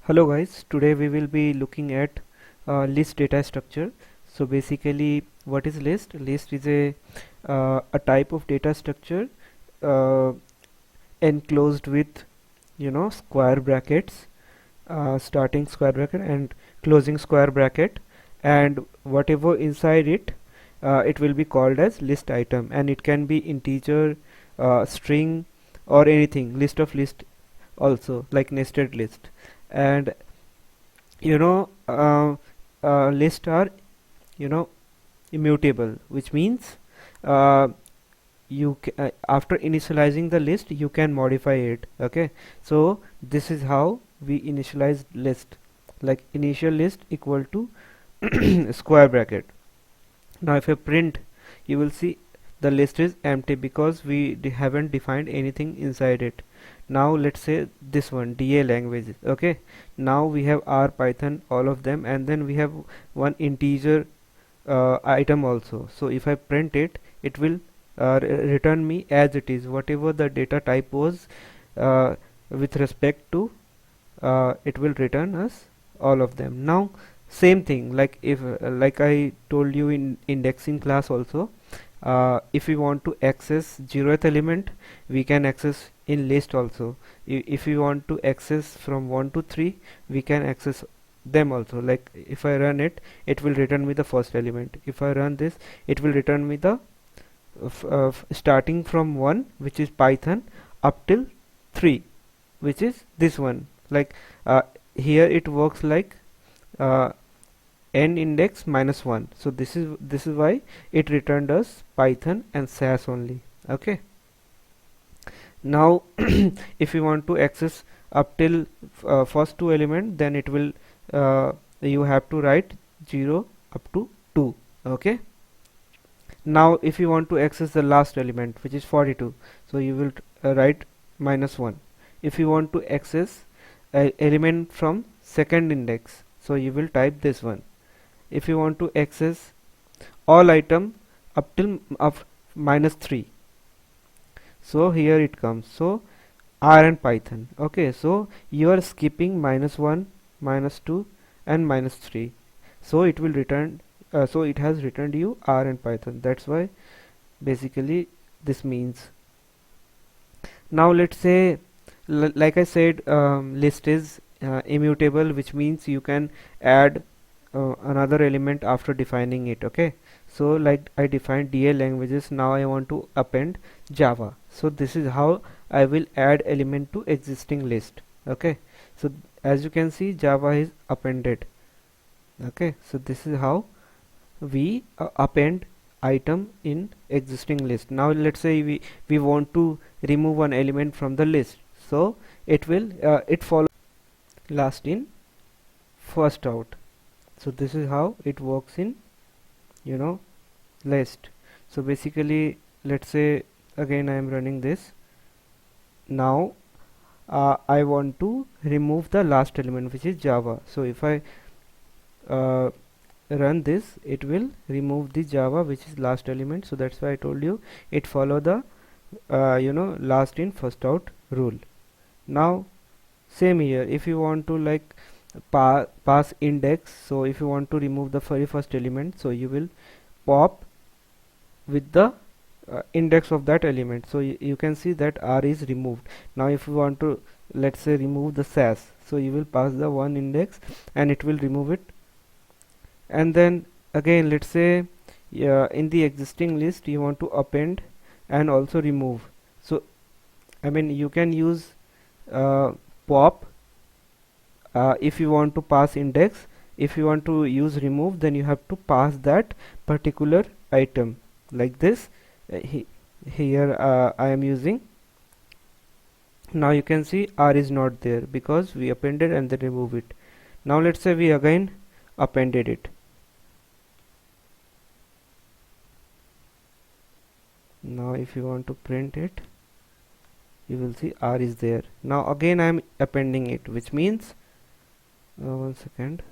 Hello guys, today we will be looking at list data structure. So basically what is list? List is a type of data structure uh, enclosed with square brackets, starting square bracket and closing square bracket, and whatever inside it, it will be called as list item, and it can be integer, string, or anything, list of list also, like nested list. And you know lists are you know immutable, which means uh, after initializing the list you can modify it. Okay, so this is how we initialize list, like initial list equal to square bracket. Now if I print, you will see the list is empty because we haven't defined anything inside it. Now let's say this one DA language. Okay, now we have R, Python, all of them, and then we have one integer item also. So if I print it, it will return me as it is, whatever the data type was uh, with respect to, it will return us all of them. Now same thing, like if like I told you in indexing class also, if we want to access 0th element, we can access in list also. If we want to access from 1 to 3, we can access them also. Like if I run it, it will return me the first element. If I run this, it will return me the starting from 1, which is Python, up till 3, which is this one. Like here it works like uh, n index minus 1. So this is why it returned us Python and SAS only. Okay, now if you want to access up till first two element, then it will you have to write 0 up to 2. Okay, now if you want to access the last element, which is 42, so you will write minus 1. If you want to access element from second index, so you will type this one. If you want to access all item up till minus 3, so here it comes. So R and Python. Okay, so you are skipping minus 1, minus 2, and minus 3, so it will return so it has returned you R and Python. That's why basically this means. Now let's say, like I said, list is immutable, which means you can add another element after defining it. Okay, so like I defined DA languages, now I want to append Java. So this is how I will add element to existing list. Okay, so as you can see, Java is appended. Okay, so this is how we append item in existing list. Now let's say we want to remove one element from the list, so it will it follows last in first out. So this is how it works in list. So basically, let's say again I am running this. Now I want to remove the last element, which is Java. So if I uh, run this, it will remove the Java, which is last element. So that's why I told you it follow the last in first out rule. Now same here, if you want to like pass index, so if you want to remove the very first element, so you will pop with the index of that element. So you can see that R is removed. Now if you want to, let's say, remove the SAS, so you will pass the one index and it will remove it. And then again, let's say in the existing list you want to append and also remove. So I mean, you can use pop if you want to pass index. If you want to use remove, then you have to pass that particular item like this. Here I am using. Now you can see R is not there because we appended and then remove it. Now let's say we again appended it. Now if you want to print it, you will see R is there. Now again I am appending it, which means 1 second,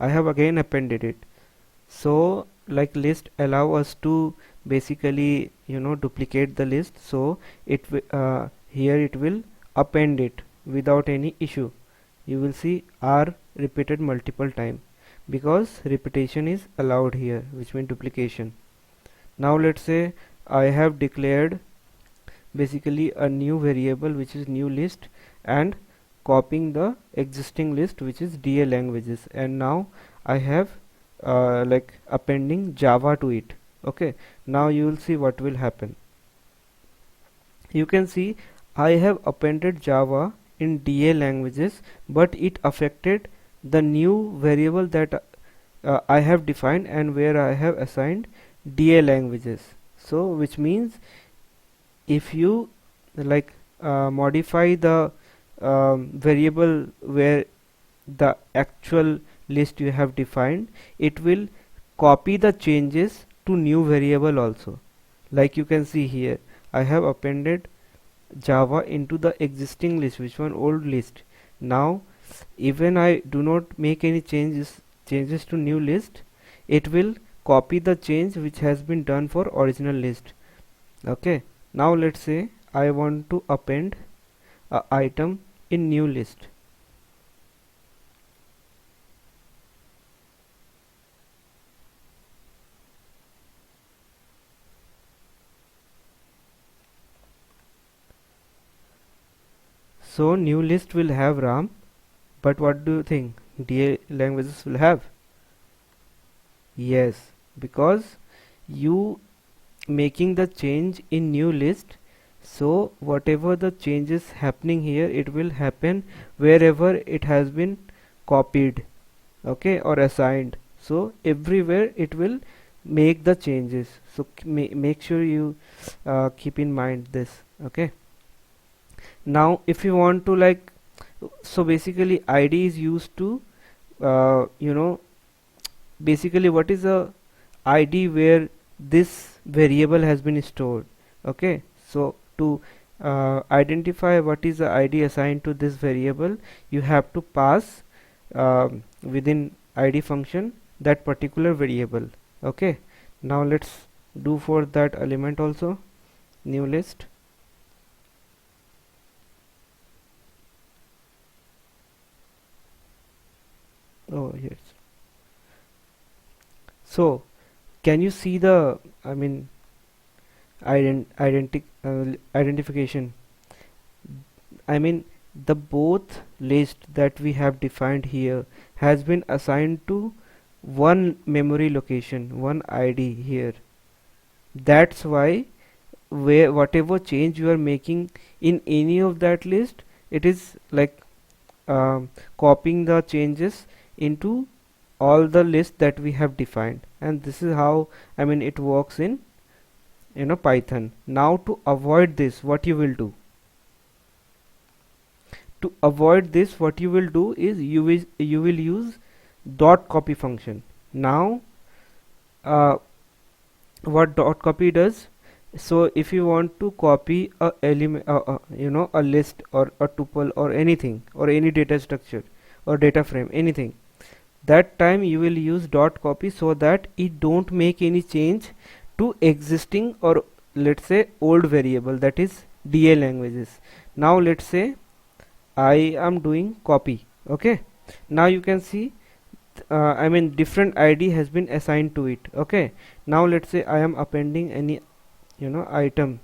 I have again appended it. So like list allow us to basically duplicate the list. So it here it will append it without any issue. You will see R repeated multiple time because repetition is allowed here, which means duplication. Now let's say I have declared basically a new variable which is new list and copying the existing list which is DA languages, and now I have like appending Java to it. Okay, now you will see what will happen. You can see I have appended Java in DA languages, but it affected the new variable that I have defined and where I have assigned DA languages. So which means if you like modify the variable where the actual list you have defined, it will copy the changes to new variable also. Like you can see here, I have appended Java into the existing list, which one old list. Now even I do not make any changes to new list, it will copy the change which has been done for original list. Okay, now let's say I want to append a item in new list. So new list will have RAM, but what do you think DA languages will have? Yes, because you making the change in new list, so whatever the changes happening here, it will happen wherever it has been copied, okay, or assigned. So everywhere it will make the changes. So make sure you keep in mind this. Okay, now if you want to like, so basically id is used to you know, basically what is a id where this variable has been stored. Okay, so to identify what is the id assigned to this variable, you have to pass within id function that particular variable. Okay, now let's do for that element also new list. Oh yes, so can you see the, I mean, identification? I mean, the both list that we have defined here has been assigned to one memory location, one id here. That's why where whatever change you are making in any of that list, it is like copying the changes into all the list that we have defined, and this is how, I mean, it works in, you know, Python. Now to avoid this, what you will do? To avoid this, what you will do is you will use dot copy function. Now what dot copy does, so if you want to copy a element, you know, a list or a tuple or anything, or any data structure or data frame, anything, that time you will use dot copy so that it don't make any change to existing or let's say old variable, that is DA languages. Now let's say I am doing copy. Okay, now you can see I mean different ID has been assigned to it. Okay, now let's say I am appending any, you know, item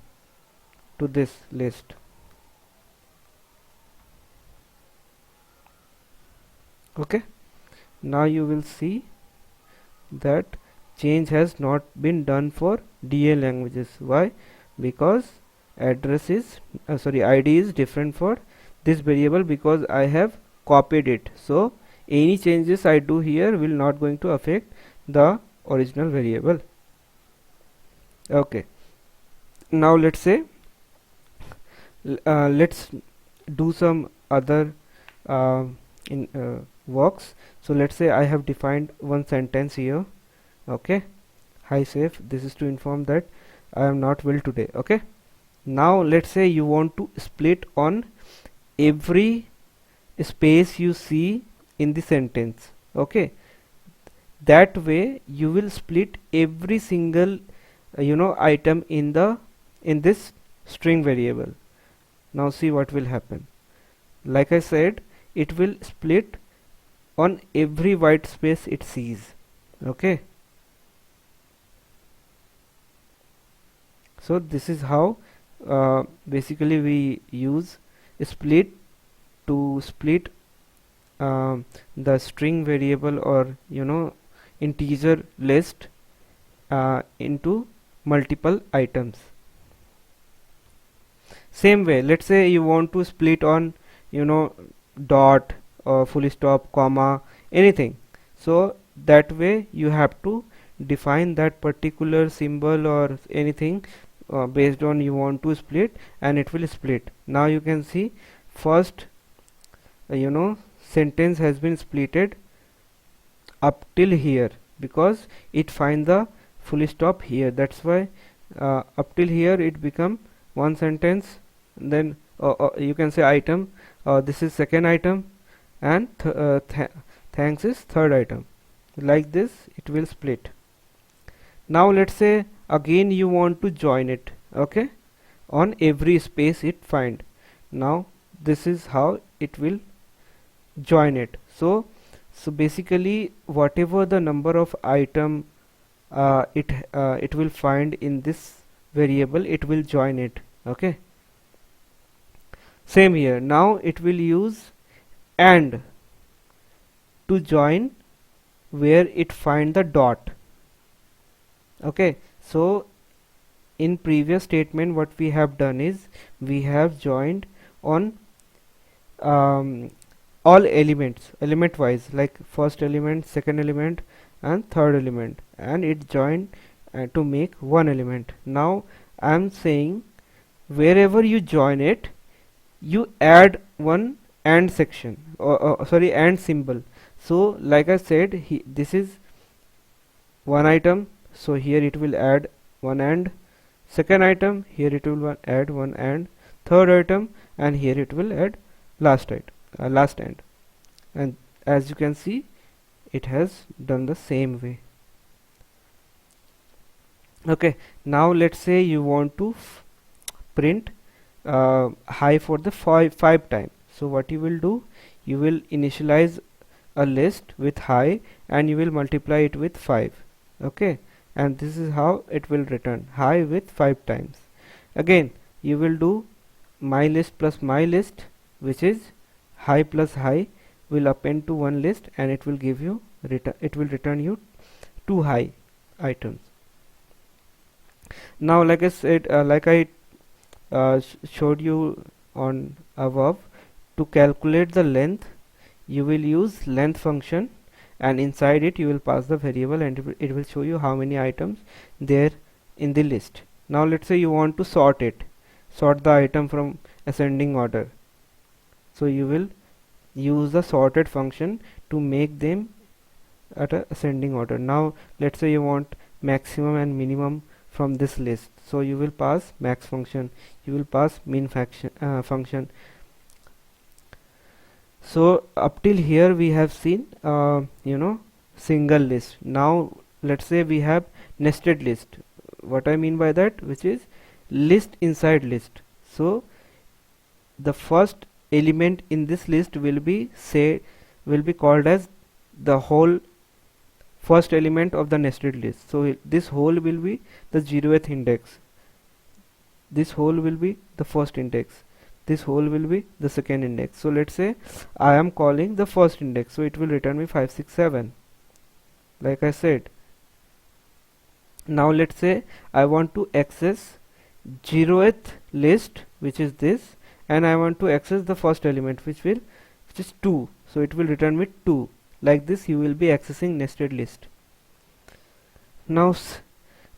to this list. Okay, now you will see that change has not been done for DA languages. Why? Because address is sorry, ID is different for this variable because I have copied it. So any changes I do here will not going to affect the original variable. Okay, now let's say let's do some other in works. So let's say I have defined one sentence here. Okay, hi safe, this is to inform that I am not well today. Okay, now let's say you want to split on every space you see in the sentence. Okay, that way you will split every single you know, item in the in this string variable. Now see what will happen. Like I said, it will split on every white space it sees. Okay, so this is how basically we use split to split the string variable, or integer list into multiple items. Same way, let's say you want to split on dot or full stop, comma, anything. So that way you have to define that particular symbol or anything based on you want to split, and it will split. Now you can see first sentence has been splitted up till here, because it find the full stop here. That's why up till here it become one sentence. Then you can say item, this is second item, and thanks is third item. Like this it will split. Now let's say again you want to join it, okay, on every space it find. Now this is how it will join it. So basically whatever the number of item it will find in this variable, it will join it. Okay, same here. Now it will use AND to join where it find the dot. Okay, so in previous statement what we have done is we have joined on all elements, element wise, like first element, second element, and third element, and it joined to make one element. Now I am saying wherever you join it, you add one AND section, or sorry, AND symbol. So like I said, this is one item, so here it will add one AND. Second item, here it will add one AND. Third item, and here it will add last AND. And as you can see, it has done the same way. Okay, now let's say you want to print high for the five time. So what you will do, you will initialize a list with high and you will multiply it with 5. Okay, and this is how it will return high with 5 times. Again you will do my list plus my list, which is high plus high, will append to one list, and it will give you it will return you 2 high items. Now like I said, like I showed you on above, to calculate the length you will use length function, and inside it you will pass the variable, and it will show you how many items there in the list. Now let's say you want to sort the item from ascending order, so you will use the sorted function to make them at a ascending order. Now let's say you want maximum and minimum from this list, so you will pass max function, you will pass min function. So up till here we have seen single list. Now let's say we have nested list. What I mean by that, which is list inside list. So the first element in this list will be called as the whole first element of the nested list. So this whole will be the 0th index, this whole will be the first index, this whole will be the second index. So let's say I am calling the first index, so it will return me 5 6 7, like I said. Now let's say I want to access 0th list, which is this, and I want to access the first element, which is 2, so it will return me 2. Like this you will be accessing nested list. Now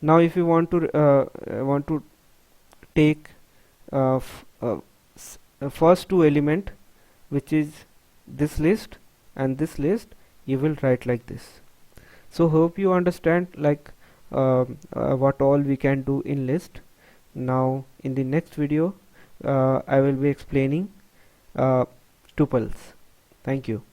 if you want to take first 2 element, which is this list and this list, you will write like this. So hope you understand like what all we can do in list. Now in the next video I will be explaining tuples. Thank you.